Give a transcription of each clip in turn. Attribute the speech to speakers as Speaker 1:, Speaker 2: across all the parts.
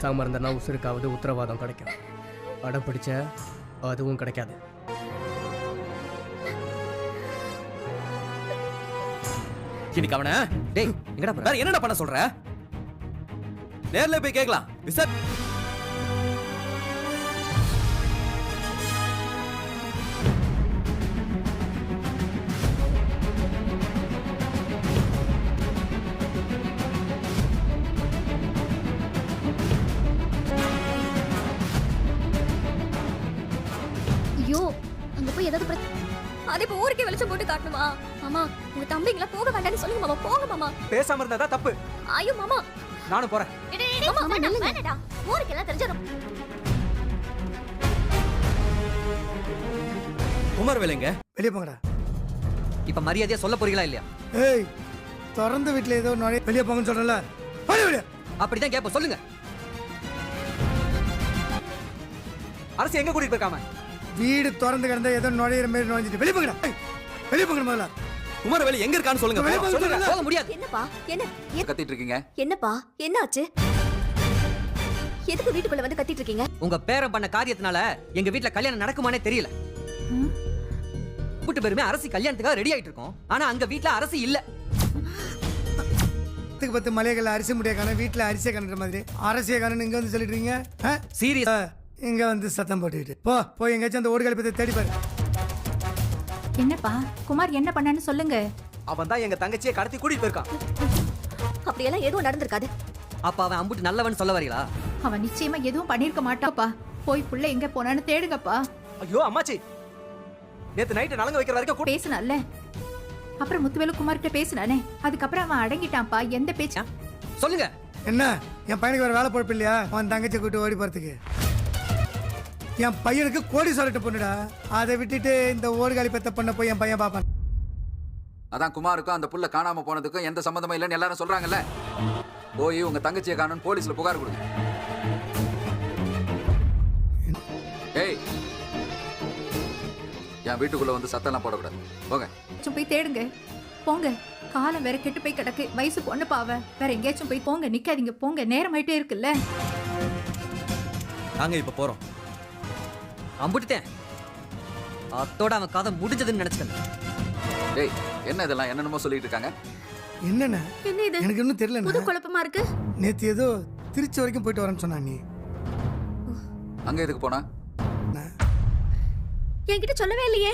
Speaker 1: சாமர்ந்தனா உசுருக்காவது உத்தரவாதம் கிடைக்கும். அடம் பிடிச்ச அதுவும் கிடைக்காது.
Speaker 2: இன்னைக்கு அவன டேய் எங்கடா வேற என்னடா பண்ண சொல்ற? நேர்ல போய் கேக்கலாம். விசார்
Speaker 3: ஐயோ அங்க போய் ஏதாவது அதே இப்போ ஊருக்கே வெளிச்சம் போட்டு காட்டணுமா? மாமா உங்க தம்பிங்களா போக வேண்டாம்னு சொல்லுங்க மாமா. போங்க மாமா.
Speaker 2: பேசாம இருந்தா தப்பு.
Speaker 3: ஐயோ மாமா
Speaker 2: நானும் போறேன்.
Speaker 3: மாமா வேண்டாடா. ஊருக்கு எல்லாம் தெரிஞ்சிரும்.
Speaker 2: குமாரவேலுங்க
Speaker 4: வெளியே போங்கடா.
Speaker 2: இப்ப மரியாதையா சொல்ல போறீங்களா இல்லையா?
Speaker 4: ஏய் திறந்த வீட்டுல ஏதோ நுழைய வெளியே போங்கன்னு சொல்றல. வெளியே
Speaker 2: அப்படிதான் கேப்ப சொல்லுங்க. அரசு எங்க கூட்டிட்டு போயிருக்காம?
Speaker 4: வீடு திறந்து கிடந்தா ஏதோ நுழையிற மாதிரி நுழைஞ்சிட்டு வெளியே போங்கடா. வெளியே போங்கடா முதல்ல.
Speaker 2: குமாரவேலு எங்க இருக்கான்னு சொல்லுங்க. போக முடியாது.
Speaker 3: என்னப்பா என்ன
Speaker 2: கத்திட்டு இருக்கீங்க?
Speaker 3: என்னப்பா என்னாச்சு? எதுக்கு வீட்டுக்குள்ள வந்து கத்திட்டு இருக்கீங்க?
Speaker 2: உங்க பேரன் பண்ண காரியத்தினால எங்க வீட்ல கல்யாணம் நடக்குமானே தெரியல. கூட்டு பேருமே அரசி கல்யாணத்துக்காக ரெடி ஆயிட்டு இருக்கோம். ஆனா அங்க வீட்ல அரசி இல்ல.
Speaker 4: 10 மலைகள் அரிசி முடிய காண வீட்டுல அரிசியை காணுற மாதிரி அரசியை காணுன்னு இங்க வந்து சொல்லிட்டு இருக்கீங்க.
Speaker 2: சீரியஸ்
Speaker 4: இங்க வந்து சத்தம் போட்டுக்கிட்டு போய் எங்கேயாச்சும் அந்த ஓடுகளை பத்தி தேடி பாரு.
Speaker 5: என்னப்பா குமார் என்ன பண்ணான்னு சொல்லுங்க.
Speaker 2: அவன் தான் எங்க தங்கச்சியை கடத்தி கூட்டிட்டு போயிருக்கான்.
Speaker 3: அப்படியெல்லாம் எதுவும் நடந்திருக்காது.
Speaker 2: அப்ப அவன் அம்புட்டு நல்லவன் சொல்ல வரீங்களா?
Speaker 5: அவன் நிச்சயமா எதுவும் பண்ணிருக்க மாட்டாப்பா. போய் புள்ள எங்க போனான்னு தேடுங்கப்பா.
Speaker 2: ஐயோ அம்மாச்சி, நேத்து நைட்டு நலங்க வைக்கிற வரைக்கும்
Speaker 5: பேசினால அப்புறம் முத்துவேலு குமார்கிட்ட பேசினானே, அதுக்கப்புறம் அவன் அடங்கிட்டான்ப்பா. எந்த பேச்சா
Speaker 2: சொல்லுங்க.
Speaker 4: என்ன என் பையனுக்கு வேற வேலை பொழப்பு இல்லையா? அவன் தங்கச்சியை கூட்டு ஓடி போறதுக்கு. என் பையனுக்கு கோடி சொல்லிட்டு பொண்ணுடா. அதை விட்டுட்டு இந்த ஓடுகாலி பெத்த பொண்ணை போய் என் பையன் பாப்பான்.
Speaker 6: அதான் குமாருக்கும் அந்த புள்ள காணாம போனதுக்கும் எந்த சம்பந்தமும் இல்லைன்னு எல்லாரும் சொல்றாங்கல்ல. போய் உங்க தங்கச்சியை காணும் போலீஸ்ல புகார் கொடுங்க. ஏய் என் வீட்டுக்குள்ள வந்து சத்தம்லாம் போடக்கூடாது. போங்க.
Speaker 5: போய் தேடுங்க போங்க. காலம் வேற கெட்டு போய் கிடக்கு. வயசு பொண்ணு பாவ. வேற எங்கேயாச்சும் போய் போங்க. நிக்காதீங்க போங்க. நேரம் ஆயிட்டே இருக்குல்ல.
Speaker 2: நாங்க இப்ப போறோம். அம்புட்டுட்டேன். அத்தோட அவன் கதை முடிஞ்சதுன்னு நினைச்சுக்கல.
Speaker 6: டேய் என்ன இதெல்லாம் என்னென்னமோ சொல்லிட்டு இருக்காங்க.
Speaker 4: என்னண்ணே
Speaker 3: என்ன இது?
Speaker 4: எனக்கு இன்னும் தெரியல.
Speaker 3: புது குழப்பமா இருக்கு.
Speaker 4: நேத்து ஏதோ திருச்சி வரைக்கும் போயிட்டு வரேன்னு சொன்னா நீ.
Speaker 6: அங்க எதுக்கு போனா?
Speaker 3: என்கிட்ட சொல்லவே இல்லையே.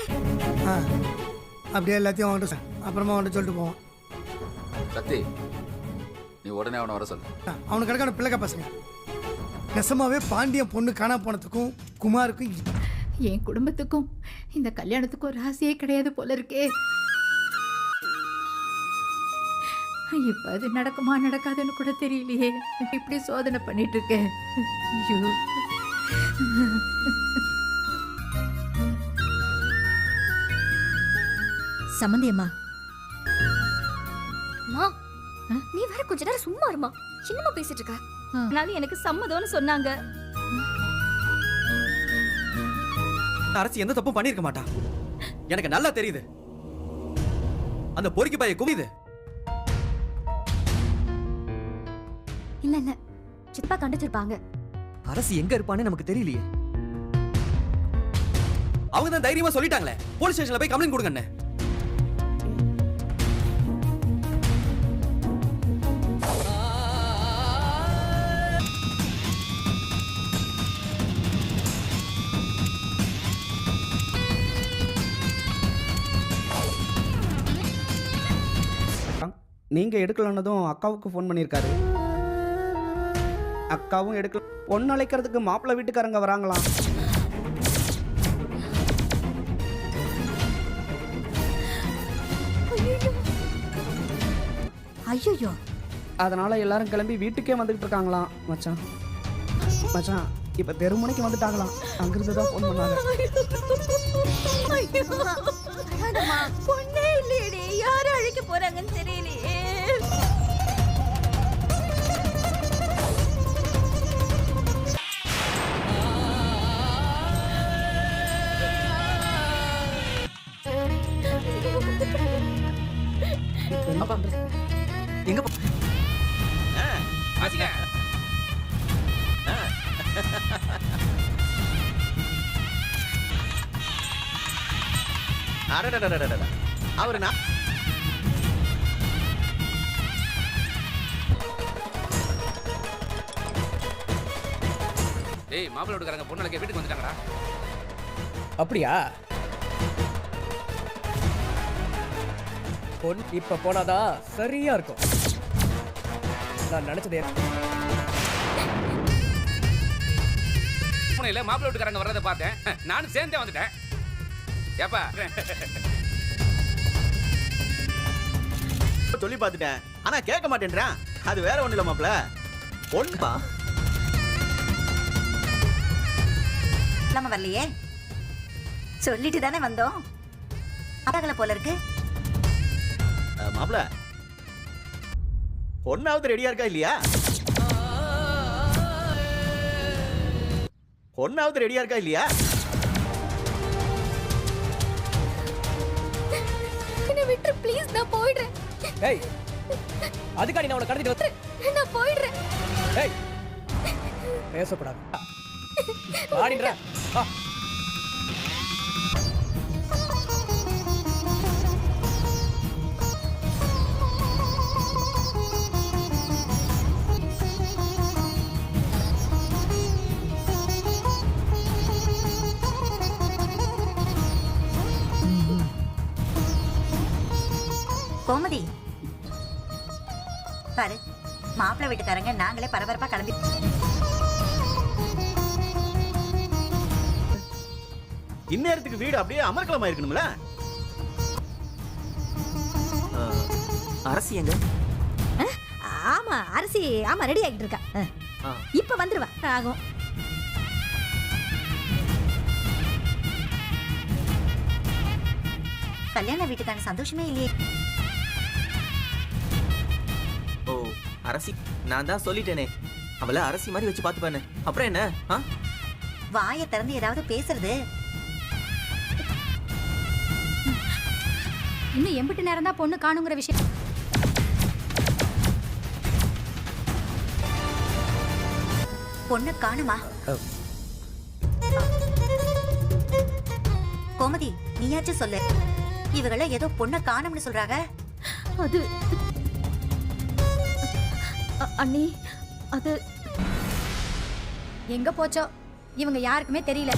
Speaker 4: அப்படியே எல்லாத்தையும் அவன்கிட்ட அப்புறமா அவன்கிட்ட சொல்லிட்டு போவான்.
Speaker 6: சக்தி நீ உடனே அவனை வர சொல்லு.
Speaker 4: அவனுக்கு கிடக்கான பிள்ளைக்கா பசங்க. நெசமாவே பாண்டியன் பொண்ணு காணா போனதுக்கும் குமாருக்கும்
Speaker 5: என் குடும்பத்துக்கும் இந்த கல்யாணத்துக்கும் ராசியே கிடையாது போல இருக்கே. இப்ப அது நடக்குமா நடக்காதுன்னு கூட தெரியலையே. இப்படி சோதனை பண்ணிட்டு இருக்கேன். ஐயோ
Speaker 3: சம்மந்தியம்மா, நீ வேற கொஞ்ச நேரம் சும்மா இருமா. சின்னமா பேசிட்டு இருக்க.
Speaker 7: அதனால எனக்கு சம்மதம்னு சொன்னாங்க.
Speaker 2: அரசி எந்த தப்பும் பண்ணிருக்க மாட்டா. எனக்கு நல்லா தெரியுது. அந்த பொறுக்கி பைய குமிது.
Speaker 3: இல்ல இல்ல சித்தப்பா கண்டுச்சிருப்பாங்க.
Speaker 2: அரசி எங்க இருப்பான்னு நமக்கு தெரியலையே. அவங்க தான் தைரியமா சொல்லிட்டாங்களே, போலீஸ் ஸ்டேஷன்ல போய் கம்ப்ளைண்ட் கொடுங்க.
Speaker 8: நீங்க எடுக்கலன்னதும் அக்காவுக்கு ஃபோன் பண்ணியிருக்காரு. அக்காவும் எடுக்கல. பொண்ணு அழைக்கிறதுக்கு மாப்பிள்ளை வீட்டுக்காரங்க வராங்களாம்.
Speaker 3: ஐயோ
Speaker 8: அதனால எல்லாரும் கிளம்பி வீட்டுக்கே வந்துகிட்டு இருக்காங்களாம். மச்சான் மச்சான் இப்ப தெருமுனைக்கு வந்துட்டாங்களாம். அங்கிருந்து தான் ஃபோன் பண்ணாங்க.
Speaker 7: பொண்ணே இல்லையடி, யாரு அழைக்க போறாங்கன்னு தெரியலையே.
Speaker 2: அப்பா எங்க போ-
Speaker 9: வாசிங்க.
Speaker 10: அடடடடடடட. அவரு நான்
Speaker 9: ஏய் மாப்பிள்ளை வீட்டுக்காரங்க பொண்ணு அழைக்க வீட்டுக்கு வந்துட்டாங்கடா.
Speaker 1: அப்படியா? பொன் இப்ப போனாதான் சரியா இருக்கும். நான் நினைச்சதே.
Speaker 9: பூனையில மாப்பிள்ளை வீட்டுக்காரங்க வர்றதை பார்த்தேன். நானும் சேர்ந்தே வந்துட்டேன். ஏப்பா
Speaker 10: சொல்லி பார்த்துட்டேன் ஆனா கேட்க மாட்டேன்றான். அது வேற ஒண்ணு இல்ல மாப்ள. ஒண்ணுப்பா
Speaker 7: நம்ம வரலையே, சொல்லிட்டு தானே வந்தோம். அதாகல போல இருக்கு.
Speaker 10: மாப்ள ஒன்னாவது ரெடியா இருக்கா இல்லையா? ஒன்னாவது ரெடியா இருக்கா இல்லையா?
Speaker 3: என்ன விட்டு ப்ளீஸ், நான் போயிடுறேன்.
Speaker 1: ஏய், அதுக்காடி நான் உன்னை கடத்திட்டு வந்து.
Speaker 3: நான் போயிடுறேன்.
Speaker 1: ஏய், பேசக்கூடாது. ஆடின்ற வா.
Speaker 7: கோமதி பாரு, மாப்பிள்ளை வீட்டுக்காரங்க நாங்களே பரபரப்பா கிளம்பி.
Speaker 10: இந்நேரத்துக்கு வீடு அப்படியே அமர்க்கலமா இருக்கணும்ல.
Speaker 2: அரசி எங்க?
Speaker 7: ஆமா அரிசி, ஆமா ரெடி ஆகிட்டு இருக்கா. இப்ப வந்துருவா ஆகும். கல்யாண வீட்டுக்கான சந்தோஷமே இல்லையே.
Speaker 2: ஓ அரசி, நான் தான் சொல்லிட்டேனே அவளை அரசி மாதிரி வச்சு பார்த்துப்பானே. அப்புறம் என்ன?
Speaker 7: வாயை திறந்து ஏதாவது பேசுறது.
Speaker 5: இன்னும் எம்பிட்டு நேரம் தான் பொண்ணு காணுங்கிற விஷயம்.
Speaker 7: பொண்ணு காணுமா? கோமதி நீயாச்சும் சொல்லு. இவங்கள ஏதோ பொண்ணை காணும்னு சொல்றாங்க.
Speaker 3: அது அண்ணி, அது
Speaker 5: எங்க போச்சோ இவங்க யாருக்குமே தெரியல.